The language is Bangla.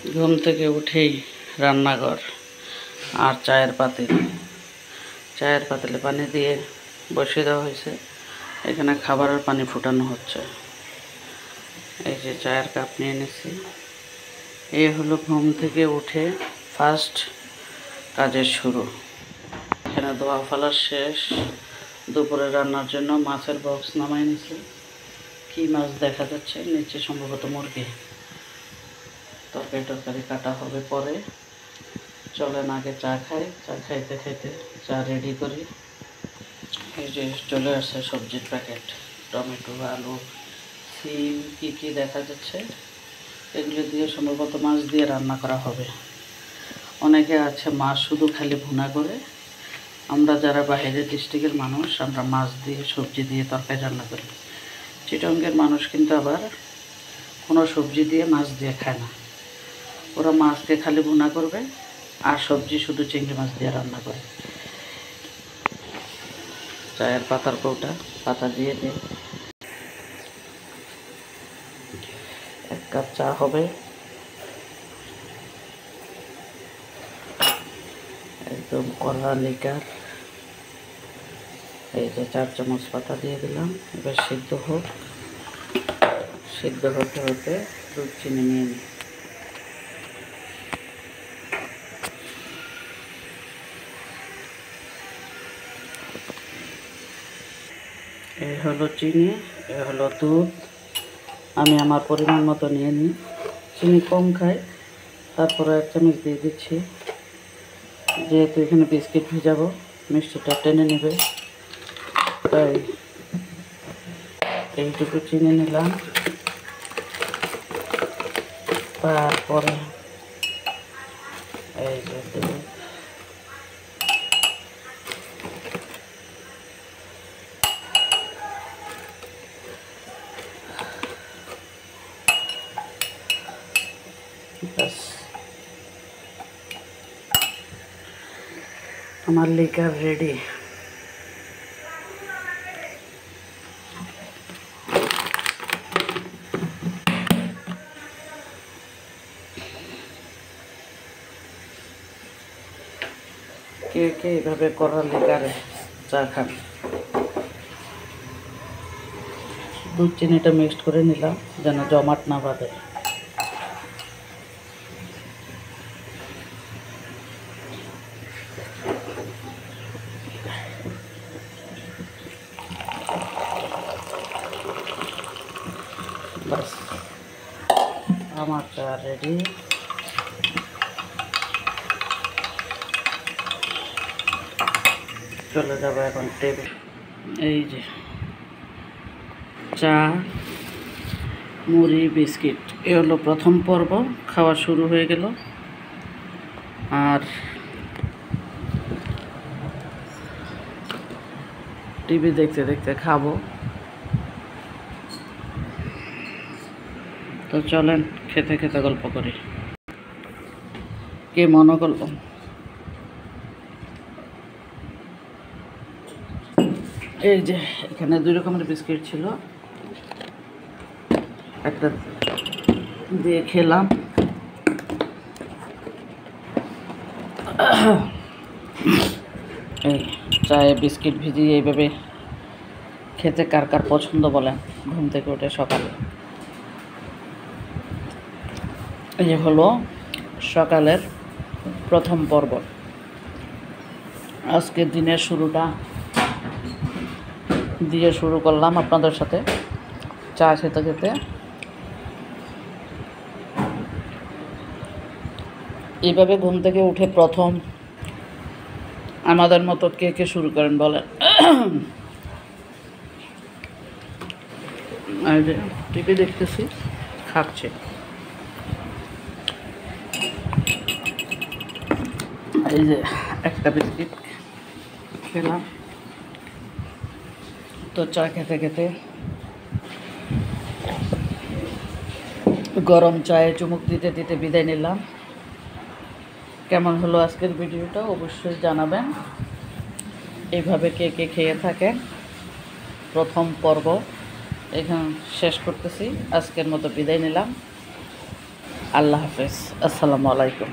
ঘুম থেকে উঠেই রান্নাঘর আর চায়ের পাতিলে পানি দিয়ে বসিয়ে দেওয়া হয়েছে। এখানে খাবারের পানি ফুটানো হচ্ছে। এই যে চায়ের কাপ নিয়ে নিচ্ছি। এই হলো ঘুম থেকে উঠে ফার্স্ট কাজের শুরু। এখানে ধোয়া ফেলা শেষ। দুপুরে রান্নার জন্য মাছের বক্স নামাই নিছি। কী মাছ দেখা যাচ্ছে, নিচে সম্ভবত মুরগি। তরকারি কাটা হবে পরে। চলেন আগে চা খাই, চা খাইতে খাইতে চা রেডি করি। এই যে চলে আসছে সবজির প্যাকেট, টমেটো, আলু, সিম, কী দেখা যাচ্ছে। এগুলো দিয়ে সম্ভবত মাছ দিয়ে রান্না করা হবে। অনেকে আছে মাছ শুধু খালি ভুনা করে। আমরা যারা বাইরের ডিস্ট্রিক্টের মানুষ, আমরা মাছ দিয়ে সবজি দিয়ে তরকারি রান্না করি। চিটংয়ের মানুষ কিন্তু আবার কোনো সবজি দিয়ে মাছ দিয়ে খায় না। ওরা মাছকে খালি ভুনা করবে আর সবজি শুধু চিংড়ি মাছ দিয়ে রান্না করে। চায়ের পাতার কৌটা, পাতা দিয়ে দিই। 1 কাপ চা হবে। একদম কড়া লিকার। এই যে 4 চামচ পাতা দিয়ে দিলাম। এবার সিদ্ধ হোক। সিদ্ধ হতে হতে দুধ চিনি নিয়ে নিই। এই হলো চিনি, এ হলো দুধ। আমি আমার পরিমাণ মতো নিয়ে নিই। চিনি কম খাই, তারপরে 1 চামচ দিয়ে দিচ্ছি। যেহেতু এখানে বিস্কিট ভেজাবো, মিষ্টিটা টেনে নেবে, তাই এইটুকু চিনি নিলাম। তারপরে এই যে দুধ, ব্যাস আমার লিকার রেডি। কে এইভাবে করা লিকারে চা খান। দুধ চিনিটা মিক্সড করে নিলাম যেন জমাট না বাঁধে। বাস আমার চা রেডি। চলে যাবো এখন টেবিল। এই যে চা, মুড়ি, বিস্কিট, এ হলো প্রথম পর্ব। খাওয়া শুরু হয়ে গেল। আর টিভি দেখতে দেখতে খাবো। তো চলেন খেতে খেতে গল্প করি। কে মনে করল? এই যে এখানে 2 রকমের বিস্কিট ছিল, একটা দিয়ে খেলাম। এই চায়ে বিস্কিট ভিজিয়ে এইভাবে খেতে কার কার পছন্দ বলেন ঘুম থেকে উঠে সকালে। এই হলো সকালের প্রথম পর্ব। আজকের দিনের শুরুটা দিয়ে শুরু করলাম আপনাদের সাথে চা খেতে খেতে। এইভাবে ঘুম থেকে উঠে প্রথম আমাদের মতো কে শুরু করেন বলেন? টিভি দেখতেছি, খাচ্ছে। এই যে একটা বিস্কিট খেলাম। তো চা খেতে খেতে গরম চায়ে চুমুক দিতে দিতে বিদায় নিলাম। কেমন হলো আজকের ভিডিওটা অবশ্যই জানাবেন। এইভাবে কে খেয়ে থাকেন। প্রথম পর্ব এখানে শেষ করতেছি। আজকের মতো বিদায় নিলাম। আল্লাহ হাফেজ, আসসালামু আলাইকুম।